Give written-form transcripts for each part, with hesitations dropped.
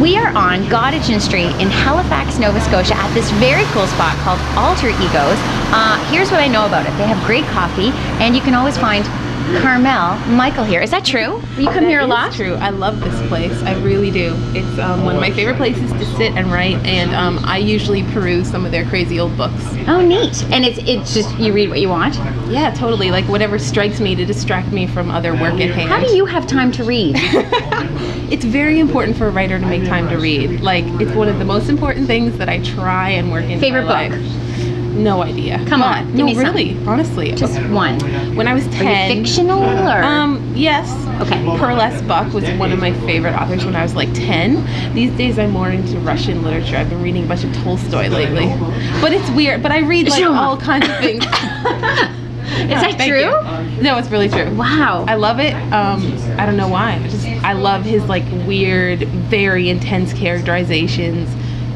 We are on Gottingen Street in Halifax, Nova Scotia at this very cool spot called Alter Egos. Here's what I know about it. They have great coffee, and you can always find Carmel Mikol here. Is that true? You come here a lot? It's true. I love this place. I really do. It's one of my favorite places to sit and write, and I usually peruse some of their crazy old books. Oh, neat. And it's just, you read what you want? Yeah, totally. Like whatever strikes me to distract me from other work at hand. How do you have time to read? It's very important for a writer to make time to read. Like, it's one of the most important things that I try and work into Favorite my book? life. No idea. Come on, give no, me some. really, honestly. Just one. When I was 10. Are you fictional or? Yes. Okay. Perles Buck was one of my favorite authors when I was like 10. These days I'm more into Russian literature. I've been reading a bunch of Tolstoy lately. But it's weird. But I read like all kinds of things. Is that true? No, it's really true. Wow. I love it. I don't know why. I love his like weird, very intense characterizations.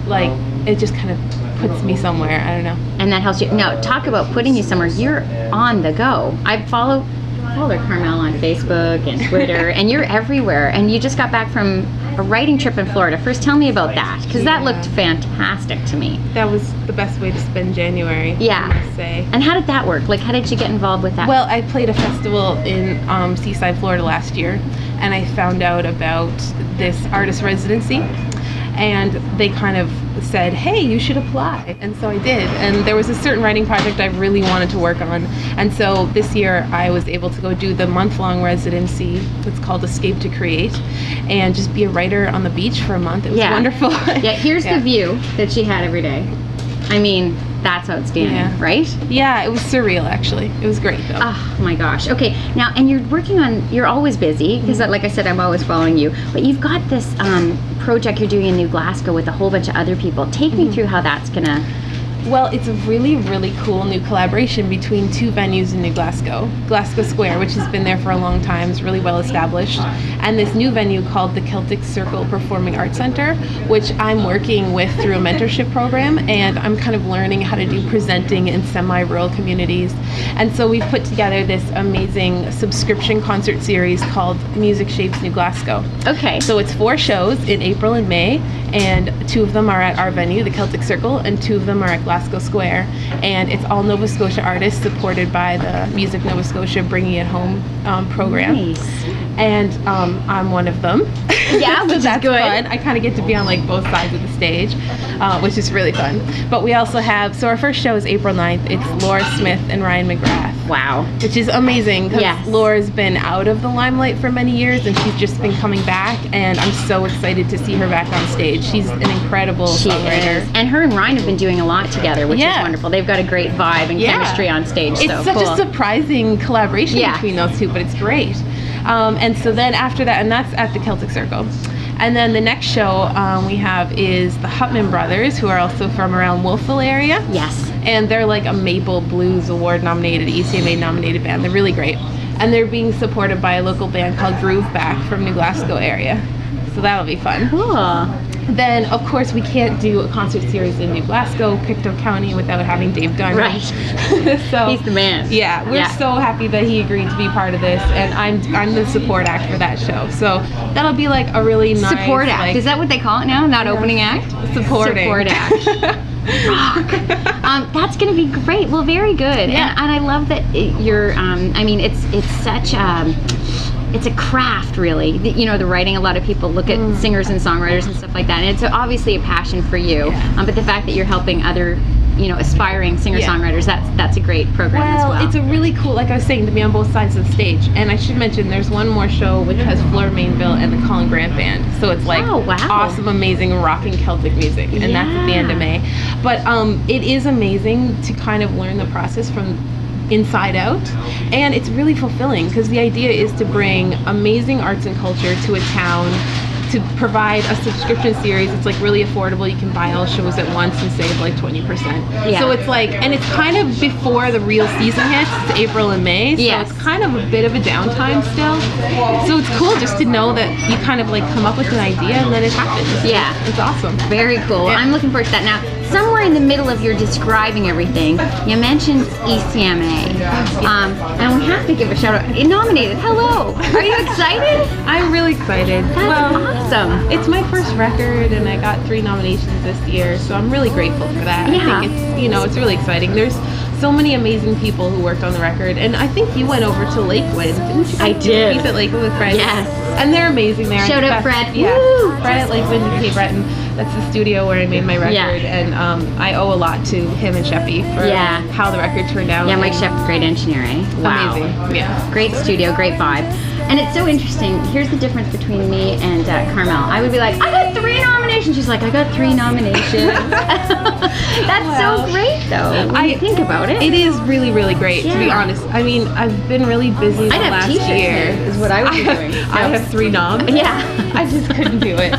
Like, it just kind of puts me somewhere. I don't know. And that helps you. Now, talk about putting you somewhere. You're on the go. I follow Carmel on Facebook and Twitter, and you're everywhere. And you just got back from a writing trip in Florida. First, tell me about that, because that looked fantastic to me. That was the best way to spend January, yeah. I must say. And how did that work? Like, how did you get involved with that? Well, I played a festival in Seaside, Florida last year, and I found out about this artist residency, and they kind of said, hey, you should apply. And so I did. And there was a certain writing project I really wanted to work on. And so this year I was able to go do the month-long residency. It's called Escape to Create, and just be a writer on the beach for a month. It was wonderful. Yeah, here's the view that she had every day. I mean, that's outstanding, right? Yeah, it was surreal, actually. It was great, though. Oh my gosh. Okay, now, and you're always busy, because like I said, I'm always following you, but you've got this project you're doing in New Glasgow with a whole bunch of other people. Take me through how that's gonna... Well, it's a really, really cool new collaboration between two venues in New Glasgow. Glasgow Square, which has been there for a long time, is really well established, and this new venue called the Celtic Circle Performing Arts Center, which I'm working with through a mentorship program, and I'm kind of learning how to do presenting in semi-rural communities. And so we've put together this amazing subscription concert series called Music Shapes New Glasgow. Okay. So it's 4 shows in April and May, and 2 of them are at our venue, the Celtic Circle, and 2 of them are at Glasgow Square, and it's all Nova Scotia artists supported by the Music Nova Scotia Bringing It Home program. Nice. And I'm one of them. Yeah, so which that's is good. fun. I kind of get to be on like both sides of the stage, which is really fun. But we also have, so our first show is April 9th. It's Laura Smith and Ryan McGrath. Wow. Which is amazing, because Laura's been out of the limelight for many years, and she's just been coming back, and I'm so excited to see her back on stage. She's an incredible songwriter. And her and Ryan have been doing a lot together, which is wonderful. They've got a great vibe and chemistry on stage. It's such a surprising collaboration between those two, but it's great. And so then after that, and that's at the Celtic Circle. And then the next show we have is the Hutman Brothers, who are also from around Wolfville area. Yes. And they're like a Maple Blues Award nominated, ECMA nominated band. They're really great. And they're being supported by a local band called Groove Back from New Glasgow area. So that'll be fun. Cool. Then, of course, we can't do a concert series in New Glasgow, Pictou County, without having Dave Dunn. Right. So he's the man. Yeah, we're so happy that he agreed to be part of this, and I'm the support act for that show. So that'll be like a really nice support act. Like, is that what they call it now? Not opening act? Supporting. Support act. Rock. That's going to be great. Well, very good. Yeah. And I love that you're. I mean, it's such. It's a craft, really. You know, the writing, a lot of people look at singers and songwriters and stuff like that, and it's obviously a passion for you. But the fact that you're helping other, aspiring singer-songwriters, that's a great program as well. It's a really cool, like I was saying, to be on both sides of the stage. And I should mention, there's one more show which has Fleur Mainville and the Colin Grant Band. So it's like awesome, amazing, rocking Celtic music, and that's at the end of May. But it is amazing to kind of learn the process from inside out, and it's really fulfilling, because the idea is to bring amazing arts and culture to a town, to provide a subscription series. It's like really affordable. You can buy all shows at once and save like 20%. So it's like, and it's kind of before the real season hits. It's April and May, so it's kind of a bit of a downtime still. So it's cool just to know that you kind of like come up with an idea and then it happens. Yeah. It's awesome. Very cool. I'm looking forward to that. Now, somewhere in the middle of your describing everything, you mentioned ECMA. And we have to give a shout out. You're nominated. Hello. Are you excited? I'm really excited. That's awesome. It's my first record, and I got 3 nominations this year, so I'm really grateful for that. Yeah. I think it's really exciting. There's so many amazing people who worked on the record, and I think you went over to Lakewood, didn't you? I did. He's at Lakewood with Fred. Yes. And they're amazing there. Shout out Fred. Yeah. Woo! Fred at Lakewood and Cape Breton. That's the studio where I made my record, Yeah. and I owe a lot to him and Sheffy for how the record turned out. Yeah, Mike Sheff, great engineer, eh? Wow. Amazing. Yeah. Great studio, great vibe. And it's so interesting. Here's the difference between me and Carmel. I would be like, I got 3 nominations. She's like, I got 3 nominations. That's so great, though, when you think about it. It is really, really great, to be honest. I mean, I've been really busy the last t-shirts year. is what I would be doing. I have 3 noms. Yeah. I just couldn't do it.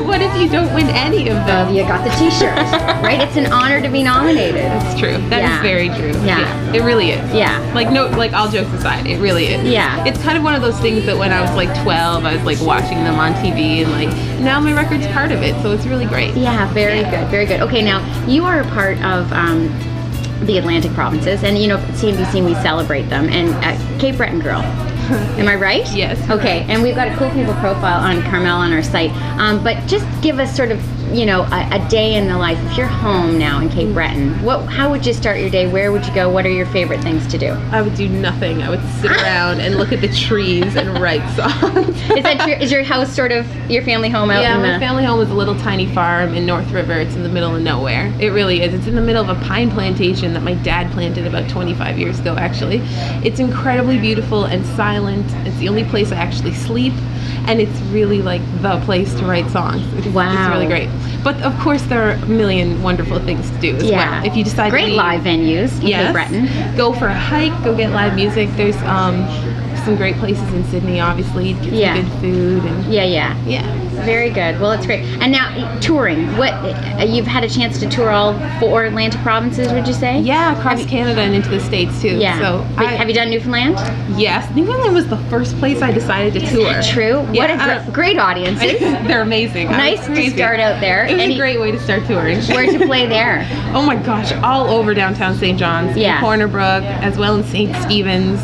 What if you don't win any of them? You got the t-shirt, right? It's an honor to be nominated. That's true. That is very true. Yeah. It really is. Yeah. Like all jokes aside, it really is. Yeah. It's kind of one of those things that when I was like 12, I was like watching them on TV, and like now my record's part of it, so it's really great. Yeah, very good, very good. Okay, now you are a part of the Atlantic provinces, and at CNBC we celebrate them, and Cape Breton girl. Am I right? Yes. Okay, and we've got a cool people profile on Carmel on our site, but just give us sort of a day in the life. If you're home now in Cape Breton, how would you start your day? Where would you go? What are your favorite things to do? I would do nothing. I would sit around and look at the trees and write songs. Is that true? Is your house sort of your family home out? Yeah, my family home is a little tiny farm in North River. It's in the middle of nowhere. It really is. It's in the middle of a pine plantation that my dad planted about 25 years ago, actually. It's incredibly beautiful and silent. It's the only place I actually sleep, and it's really like the place to write songs. It's really great. But of course, there are a million wonderful things to do as well. If you decide great to leave, live venues in Cape Breton. Go for a hike, go get live music. There's some great places in Sydney, obviously, to get some good food. And yeah. Very good. Well, it's great. And now touring. You've had a chance to tour all 4 Atlantic provinces, would you say? Yeah, across Canada and into the States too. Yeah. So have you done Newfoundland? Yes, Newfoundland was the first place I decided to tour. Is that true? Yeah, what a great audiences. They're amazing. Nice to start out there. It was a great way to start touring. Where'd you play there? Oh my gosh, all over downtown St. John's, Corner Brook, as well as St. Stephen's.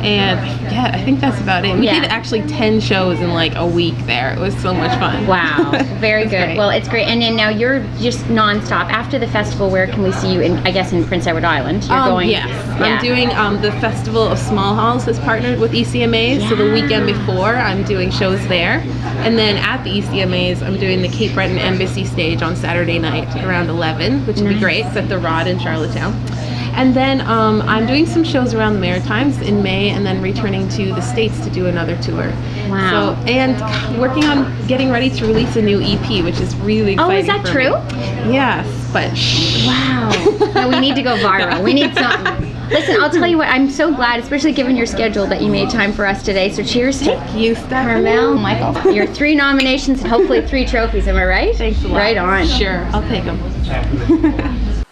And I think that's about it. We did actually 10 shows in like a week there. It was so much fun. Wow, very good. Great. Well, it's great. And then now you're just nonstop. After the festival, where can we see you? I guess in Prince Edward Island. You're going. Yes, I'm doing the Festival of Small Halls has partnered with ECMAs. So the weekend before, I'm doing shows there, and then at the ECMAs, I'm doing the Cape Breton Embassy stage on Saturday night around 11, which will be great. It's at the Rod in Charlottetown. And then I'm doing some shows around the Maritimes in May, and then returning to the States to do another tour. Wow. So, and working on getting ready to release a new EP, which is really exciting. Oh, is that true? Yes, but wow. No, we need to go viral. We need something. Listen, I'll tell you what, I'm so glad, especially given your schedule, that you made time for us today. So cheers to you, Carmel Mikol. Your 3 nominations and hopefully 3 trophies, am I right? Thanks a lot. Right on. Sure, I'll take them.